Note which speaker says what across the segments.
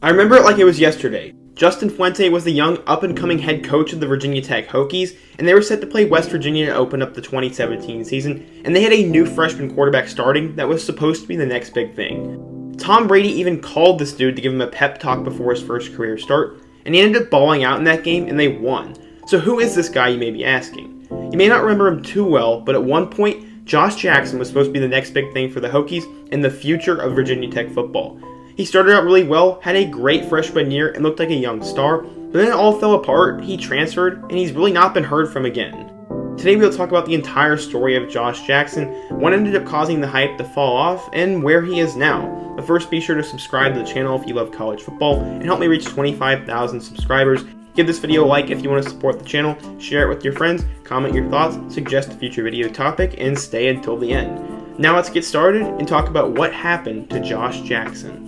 Speaker 1: I remember it like it was yesterday. Justin Fuente was the young up-and-coming head coach of the Virginia Tech Hokies, and they were set to play West Virginia to open up the 2017 season, and they had a new freshman quarterback starting that was supposed to be the next big thing. Tom Brady even called this dude to give him a pep talk before his first career start, and he ended up balling out in that game, and they won. So who is this guy, you may be asking? You may not remember him too well, but at one point, Josh Jackson was supposed to be the next big thing for the Hokies and the future of Virginia Tech football. He started out really well, had a great freshman year, and looked like a young star, but then it all fell apart, he transferred, and he's really not been heard from again. Today we'll talk about the entire story of Josh Jackson, what ended up causing the hype to fall off, and where he is now. But first, be sure to subscribe to the channel if you love college football, and help me reach 25,000 subscribers. Give this video a like if you want to support the channel, share it with your friends, comment your thoughts, suggest a future video topic, and stay until the end. Now let's get started and talk about what happened to Josh Jackson.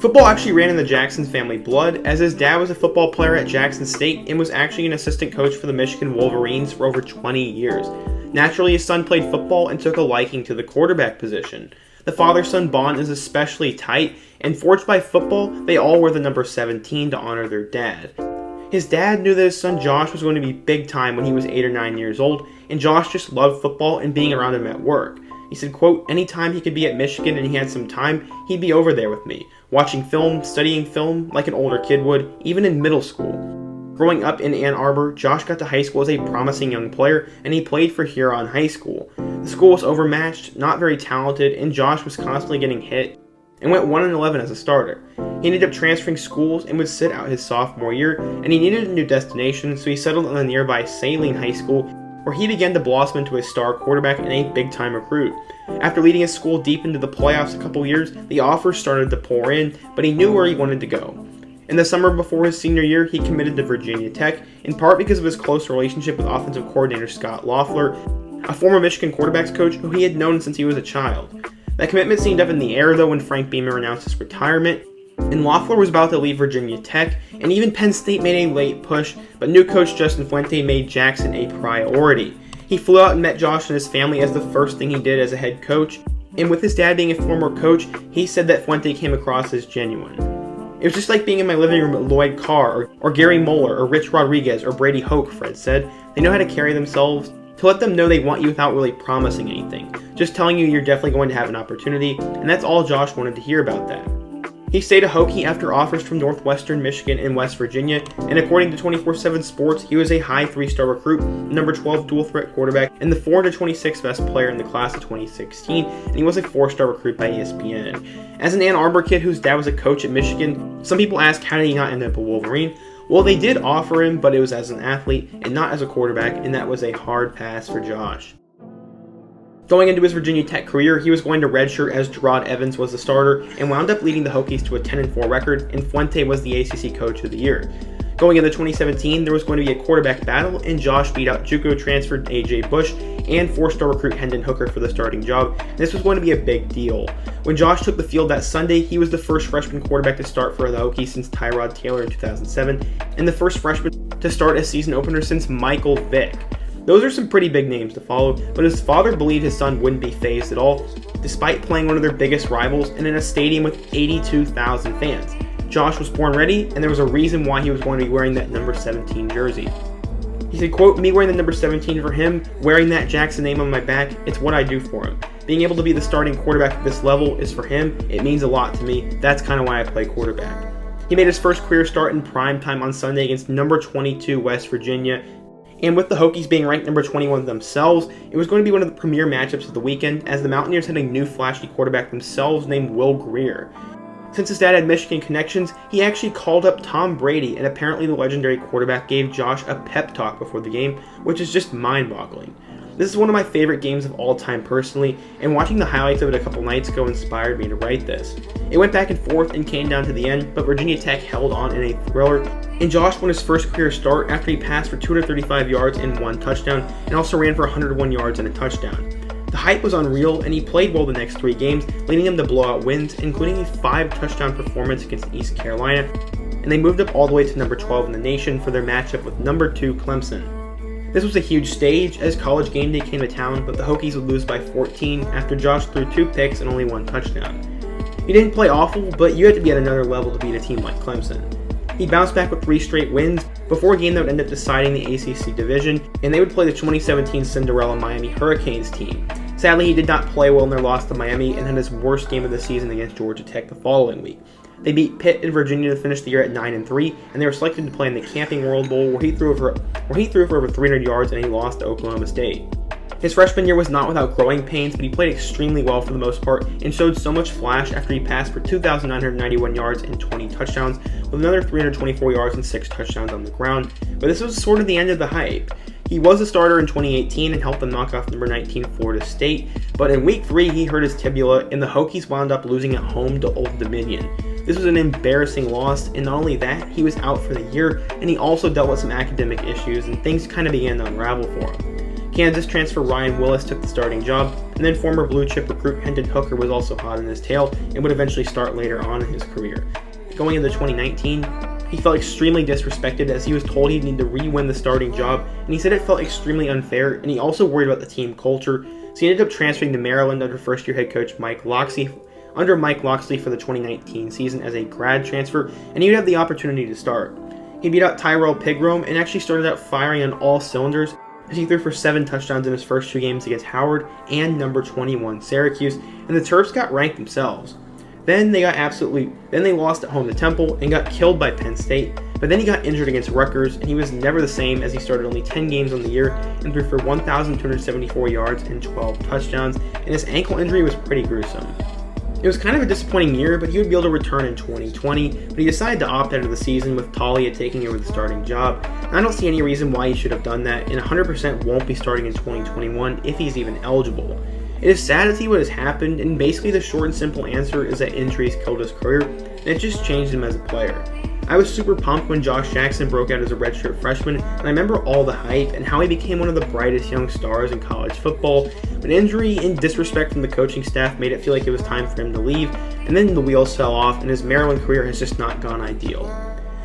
Speaker 1: Football actually ran in the Jackson family blood, as his dad was a football player at Jackson State and was actually an assistant coach for the Michigan Wolverines for over 20 years. Naturally, his son played football and took a liking to the quarterback position. The father-son bond is especially tight, and forged by football, they all wear the number 17 to honor their dad. His dad knew that his son Josh was going to be big time when he was 8 or 9 years old, and Josh just loved football and being around him at work. He said, quote, anytime he could be at Michigan and he had some time, he'd be over there with me, watching film, studying film, like an older kid would, even in middle school. Growing up in Ann Arbor, Josh got to high school as a promising young player, and he played for Huron High School. The school was overmatched, not very talented, and Josh was constantly getting hit, and went 1-11 as a starter. He ended up transferring schools and would sit out his sophomore year, and he needed a new destination, so he settled on the nearby Saline High School, where he began to blossom into a star quarterback and a big-time recruit. After leading his school deep into the playoffs a couple years, the offers started to pour in, but he knew where he wanted to go. In the summer before his senior year, he committed to Virginia Tech, in part because of his close relationship with offensive coordinator Scott Loeffler, a former Michigan quarterbacks coach who he had known since he was a child. That commitment seemed up in the air though when Frank Beamer announced his retirement, and Loeffler was about to leave Virginia Tech, and even Penn State made a late push, but new coach Justin Fuente made Jackson a priority. He flew out and met Josh and his family as the first thing he did as a head coach, and with his dad being a former coach, he said that Fuente came across as genuine. It was just like being in my living room with Lloyd Carr, or Gary Moeller, or Rich Rodriguez, or Brady Hoke, Fred said. They know how to carry themselves, to let them know they want you without really promising anything, just telling you you're definitely going to have an opportunity, and that's all Josh wanted to hear about that. He stayed a Hokie after offers from Northwestern Michigan and West Virginia, and according to 24/7 Sports, he was a high 3-star recruit, number 12 dual-threat quarterback, and the 426th best player in the class of 2016, and he was a 4-star recruit by ESPN. As an Ann Arbor kid whose dad was a coach at Michigan, some people ask how did he not end up a Wolverine? Well, they did offer him, but it was as an athlete and not as a quarterback, and that was a hard pass for Josh. Going into his Virginia Tech career, he was going to redshirt as Gerard Evans was the starter and wound up leading the Hokies to a 10-4 record, and Fuente was the ACC Coach of the Year. Going into 2017, there was going to be a quarterback battle, and Josh beat out JUCO transferred A.J. Bush and 4-star recruit Hendon Hooker for the starting job, and this was going to be a big deal. When Josh took the field that Sunday, he was the first freshman quarterback to start for the Hokies since Tyrod Taylor in 2007, and the first freshman to start a season opener since Michael Vick. Those are some pretty big names to follow, but his father believed his son wouldn't be fazed at all, despite playing one of their biggest rivals and in a stadium with 82,000 fans. Josh was born ready, and there was a reason why he was going to be wearing that number 17 jersey. He said, quote, me wearing the number 17 for him, wearing that Jackson name on my back, it's what I do for him. Being able to be the starting quarterback at this level is for him, it means a lot to me, that's kind of why I play quarterback. He made his first career start in prime time on Sunday against number 22 West Virginia, and with the Hokies being ranked number 21 themselves, it was going to be one of the premier matchups of the weekend as the Mountaineers had a new flashy quarterback themselves named Will Grier. Since his dad had Michigan connections, he actually called up Tom Brady, and apparently the legendary quarterback gave Josh a pep talk before the game, which is just mind-boggling. This is one of my favorite games of all time personally, and watching the highlights of it a couple nights ago inspired me to write this. It went back and forth and came down to the end, but Virginia Tech held on in a thriller, and Josh won his first career start after he passed for 235 yards and 1 touchdown, and also ran for 101 yards and a touchdown. The hype was unreal, and he played well the next 3 games, leading them to blowout wins, including a 5-touchdown performance against East Carolina, and they moved up all the way to number 12 in the nation for their matchup with number 2 Clemson. This was a huge stage as College game day came to town, but the Hokies would lose by 14 after Josh threw 2 picks and only 1 touchdown. He didn't play awful, but you had to be at another level to beat a team like Clemson. He bounced back with 3 straight wins before a game that would end up deciding the ACC division, and they would play the 2017 Cinderella Miami Hurricanes team. Sadly, he did not play well in their loss to Miami and had his worst game of the season against Georgia Tech the following week. They beat Pitt and Virginia to finish the year at 9-3, and they were selected to play in the Camping World Bowl, where he threw for over 300 yards and he lost to Oklahoma State. His freshman year was not without growing pains, but he played extremely well for the most part and showed so much flash after he passed for 2,991 yards and 20 touchdowns, with another 324 yards and 6 touchdowns on the ground. But this was sort of the end of the hype. He was a starter in 2018 and helped them knock off number 19 Florida State, but in week 3 he hurt his tibia and the Hokies wound up losing at home to Old Dominion. This was an embarrassing loss, and not only that, he was out for the year, and he also dealt with some academic issues, and things kind of began to unravel for him. Kansas transfer Ryan Willis took the starting job, and then former blue chip recruit Hendon Hooker was also hot in his tail and would eventually start later on in his career. Going into 2019, he felt extremely disrespected as he was told he'd need to re-win the starting job, and he said it felt extremely unfair, and he also worried about the team culture, so he ended up transferring to Maryland under first-year head coach Mike Locksley for the 2019 season as a grad transfer, and he would have the opportunity to start. He beat out Tyrell Pigrome and actually started out firing on all cylinders, as he threw for 7 touchdowns in his first 2 games against Howard and number 21 Syracuse, and the Terps got ranked themselves. Then they lost at home to Temple and got killed by Penn State, but then he got injured against Rutgers, and he was never the same as he started only 10 games on the year and threw for 1,274 yards and 12 touchdowns, and his ankle injury was pretty gruesome. It was kind of a disappointing year, but he would be able to return in 2020, but he decided to opt out of the season with Talia taking over the starting job. And I don't see any reason why he should have done that, and 100% won't be starting in 2021 if he's even eligible. It is sad to see what has happened, and basically the short and simple answer is that injuries killed his career, and it just changed him as a player. I was super pumped when Josh Jackson broke out as a redshirt freshman, and I remember all the hype and how he became one of the brightest young stars in college football, but injury and disrespect from the coaching staff made it feel like it was time for him to leave, and then the wheels fell off and his Maryland career has just not gone ideal.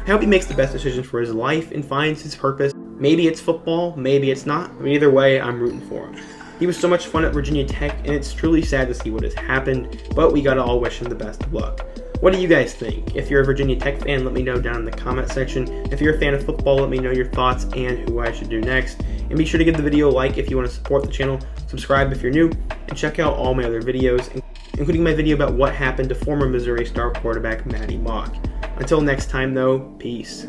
Speaker 1: I hope he makes the best decision for his life and finds his purpose. Maybe it's football, maybe it's not, but either way, I'm rooting for him. He was so much fun at Virginia Tech, and it's truly sad to see what has happened, but we gotta all wish him the best of luck. What do you guys think? If you're a Virginia Tech fan, let me know down in the comment section. If you're a fan of football, let me know your thoughts and who I should do next. And be sure to give the video a like if you want to support the channel, subscribe if you're new, and check out all my other videos, including my video about what happened to former Missouri star quarterback Matty Mock. Until next time though, peace.